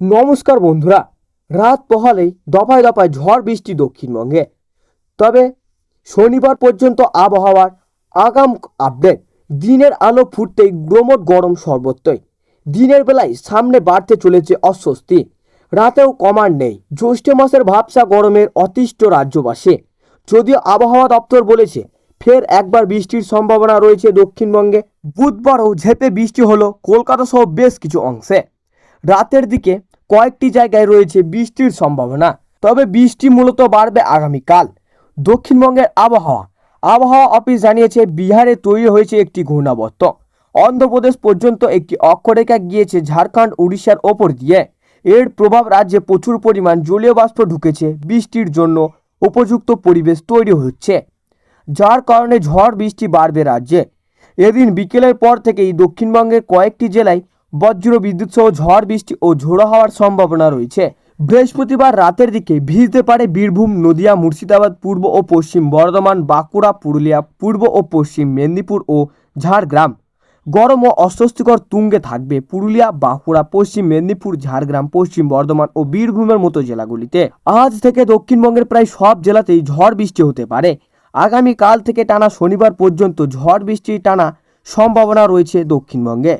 নমস্কার বন্ধুরা, রাত পোহালেই দফায় দফায় ঝড় বৃষ্টি দক্ষিণবঙ্গে। তবে শনিবার পর্যন্ত আবহাওয়ার আগাম আপডেট। দিনের আলো ফুটতেই ক্রমশ গরম সর্বত্রই। দিনের বেলায় সামনে বাড়তে চলেছে অস্বস্তি, রাতেও কমার নেই। জ্যৈষ্ঠ মাসের ভাবসা গরমের অতিষ্ঠ রাজ্যবাসী। যদিও আবহাওয়া দপ্তর বলেছে ফের একবার বৃষ্টির সম্ভাবনা রয়েছে দক্ষিণবঙ্গে। বুধবারও ঝেঁপে বৃষ্টি হলো কলকাতা সহ বেশ কিছু অংশে। রাতের দিকে কয়েকটি জায়গায় রয়েছে বৃষ্টির সম্ভাবনা, তবে বৃষ্টি মূলত বাড়বে আগামীকাল। দক্ষিণবঙ্গের আবহাওয়া অফিস জানিয়েছে বিহারে তৈরি হয়েছে একটি ঘূর্ণাবর্ত। অন্ধ্রপ্রদেশ পর্যন্ত একটি অক্ষরেখা গিয়েছে ঝাড়খণ্ড উড়িষ্যার ওপর দিয়ে। এর প্রভাব রাজ্যে প্রচুর পরিমাণ জলীয় বাষ্প ঢুকেছে। বৃষ্টির জন্য উপযুক্ত পরিবেশ তৈরি হচ্ছে, যার কারণে ঝড় বৃষ্টি বাড়বে রাজ্যে। এদিন বিকেলের পর থেকেই দক্ষিণবঙ্গের কয়েকটি জেলায় বজ্র বিদ্যুৎ সহ ঝড় বৃষ্টি ও ঝোড়ো হওয়ার সম্ভাবনা রয়েছে। বৃহস্পতিবার রাতের দিকে ভিজতে পারে বীরভূম, নদিয়া, মুর্শিদাবাদ, পূর্ব ও পশ্চিম বর্ধমান, বাঁকুড়া, পুরুলিয়া, পূর্ব ও পশ্চিম মেদিনীপুর ও ঝাড়গ্রাম। গরম ও অস্বস্তিকর তুঙ্গে থাকবে পুরুলিয়া, বাঁকুড়া, পশ্চিম মেদিনীপুর, ঝাড়গ্রাম, পশ্চিম বর্ধমান ও বীরভূমের মতো জেলাগুলিতে। আজ থেকে দক্ষিণবঙ্গের প্রায় সব জেলাতেই ঝড় বৃষ্টি হতে পারে। আগামীকাল থেকে টানা শনিবার পর্যন্ত ঝড় বৃষ্টির টানা সম্ভাবনা রয়েছে দক্ষিণবঙ্গে।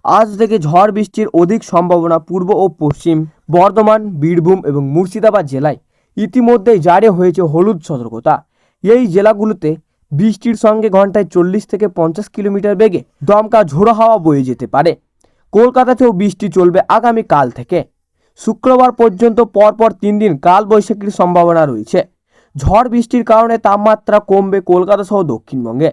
আজ থেকে ঝড় বৃষ্টির অধিক সম্ভাবনা পূর্ব ও পশ্চিম বর্ধমান, বীরভূম এবং মুর্শিদাবাদ জেলায়। ইতিমধ্যেই জারি হয়েছে হলুদ সতর্কতা। এই জেলাগুলোতে বৃষ্টির সঙ্গে ঘন্টায় 40 থেকে 50 কিলোমিটার বেগে দমকা ঝোড়ো হাওয়া বয়ে যেতে পারে। কলকাতাতেও বৃষ্টি চলবে আগামীকাল থেকে শুক্রবার পর্যন্ত। পরপর 3 দিন কালবৈশাখীর সম্ভাবনা রয়েছে। ঝড় বৃষ্টির কারণে তাপমাত্রা কমবে কলকাতা সহ দক্ষিণবঙ্গে।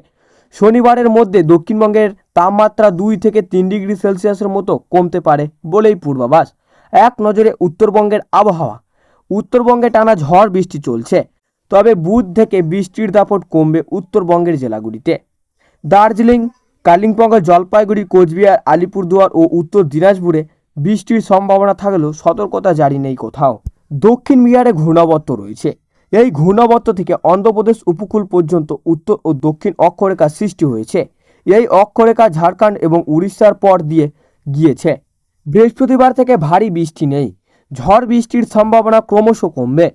শনিবারের মধ্যে দক্ষিণবঙ্গের তাপমাত্রা 2 থেকে 3 ডিগ্রি সেলসিয়াসের মতো কমতে পারে বলেই পূর্বাভাস। এক নজরে উত্তরবঙ্গের আবহাওয়া। উত্তরবঙ্গে টানা ঝড় বৃষ্টি চলছে, তবে বুধ থেকে বৃষ্টির দাপট কমবে উত্তরবঙ্গের জেলাগুলিতে। দার্জিলিং, কালিম্পং, জলপাইগুড়ি, কোচবিহার, আলিপুরদুয়ার ও উত্তর দিনাজপুরে বৃষ্টির সম্ভাবনা থাকলেও সতর্কতা জারি নেই কোথাও। দক্ষিণ বিহারে ঘূর্ণাবর্ত রয়েছে। এই ঘূর্ণাবর্ত থেকে অন্ধ্রপ্রদেশ উপকূল পর্যন্ত উত্তর ও দক্ষিণ অক্ষরেখা সৃষ্টি হয়েছে। এই অক্ষরেখা ঝাড়খণ্ড এবং উড়িষ্যার পর দিয়ে গিয়েছে। বৃহস্পতিবার থেকে ভারী বৃষ্টি নেই। ঝড় বৃষ্টির সম্ভাবনা ক্রমশ কমবে।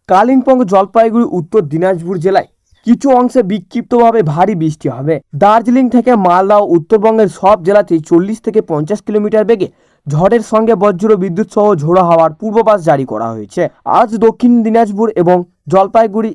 কালিম্পং, জলপাইগুড়ি, উত্তর দিনাজপুর জেলায় কিছু অংশে বিক্ষিপ্তভাবে ভারী বৃষ্টি হবে। দার্জিলিং থেকে মালদা ও উত্তরবঙ্গের সব জেলাতেই 40 থেকে 50 কিলোমিটার বেগে ঝড়ের সঙ্গে বজ্র বিদ্যুৎ সহ ঝোড়ো হাওয়ার পূর্বাভাস জারি করা হয়েছে। আজ দক্ষিণ দিনাজপুর এবং জলপাইগুড়ি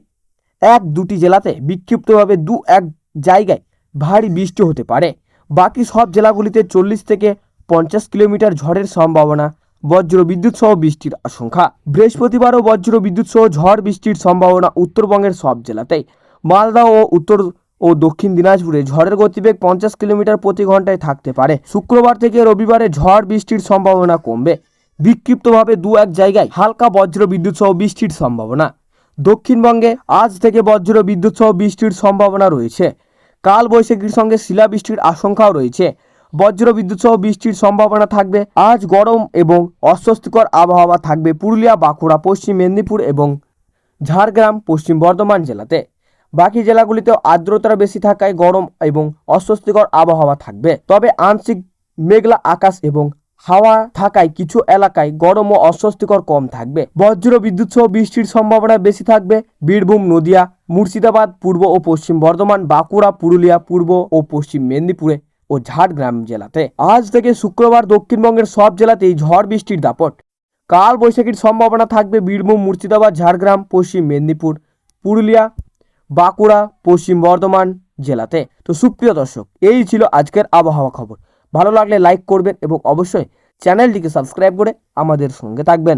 1-2টি জেলাতে বিক্ষিপ্তভাবে 2-1 জায়গায় ভারী বৃষ্টি হতে পারে। বাকি সব জেলাগুলিতে 40 থেকে 50 কিলোমিটার ঝড়ের সম্ভাবনা, বজ্র বিদ্যুৎ সহ বৃষ্টির আশঙ্কা। বৃহস্পতিবারও বজ্র বিদ্যুৎ সহ ঝড় বৃষ্টির সম্ভাবনা উত্তরবঙ্গের সব জেলাতেই। মালদা ও উত্তর ও দক্ষিণ দিনাজপুরে ঝড়ের গতিবেগ 50 কিলোমিটার প্রতি ঘন্টায় থাকতে পারে। শুক্রবার থেকে রবিবারে ঝড় বৃষ্টির সম্ভাবনা কমবে। বিক্ষিপ্তভাবে 2-1 জায়গায় হালকা বজ্র বিদ্যুৎ সহ বৃষ্টির সম্ভাবনা। দক্ষিণবঙ্গে আজ থেকে বজ্র বিদ্যুৎ সহ বৃষ্টির সম্ভাবনা রয়েছে। কাল বৈশাখীর সঙ্গে শিলাবৃষ্টির আশঙ্কাও রয়েছে। বজ্র বিদ্যুৎ সহ বৃষ্টির সম্ভাবনা থাকবে। আজ গরম এবং অস্বস্তিকর আবহাওয়া থাকবে পুরুলিয়া, বাঁকুড়া, পশ্চিম মেদিনীপুর এবং ঝাড়গ্রাম, পশ্চিম বর্ধমান জেলাতে। বাকি জেলাগুলিতেও আর্দ্রতা বেশি থাকায় গরম এবং অস্বস্তিকর আবহাওয়া থাকবে। তবে আংশিক মেঘলা আকাশ এবং হাওয়া থাকায় কিছু এলাকায় গরম ও অস্বস্তিকর কম থাকবে। বজ্র বিদ্যুৎ সহ বৃষ্টির সম্ভাবনা বেশি থাকবে বীরভূম, নদিয়া, মুর্শিদাবাদ, পূর্ব ও পশ্চিম বর্ধমান, বাঁকুড়া, পুরুলিয়া, পূর্ব ও পশ্চিম মেদিনীপুরে ও ঝাড়গ্রাম জেলাতে। আজ থেকে শুক্রবার দক্ষিণবঙ্গের সব জেলাতেই ঝড় বৃষ্টির দাপট। কাল বৈশাখীর সম্ভাবনা থাকবে বীরভূম, মুর্শিদাবাদ, ঝাড়গ্রাম, পশ্চিম মেদিনীপুর, পুরুলিয়া, বাঁকুড়া, পশ্চিম বর্ধমান জেলাতে। তো সুপ্রিয় দর্শক, এই ছিল আজকের আবহাওয়া খবর। ভালো লাগলে লাইক করবেন এবং অবশ্যই চ্যানেলটিকে সাবস্ক্রাইব করে আমাদের সঙ্গে থাকবেন।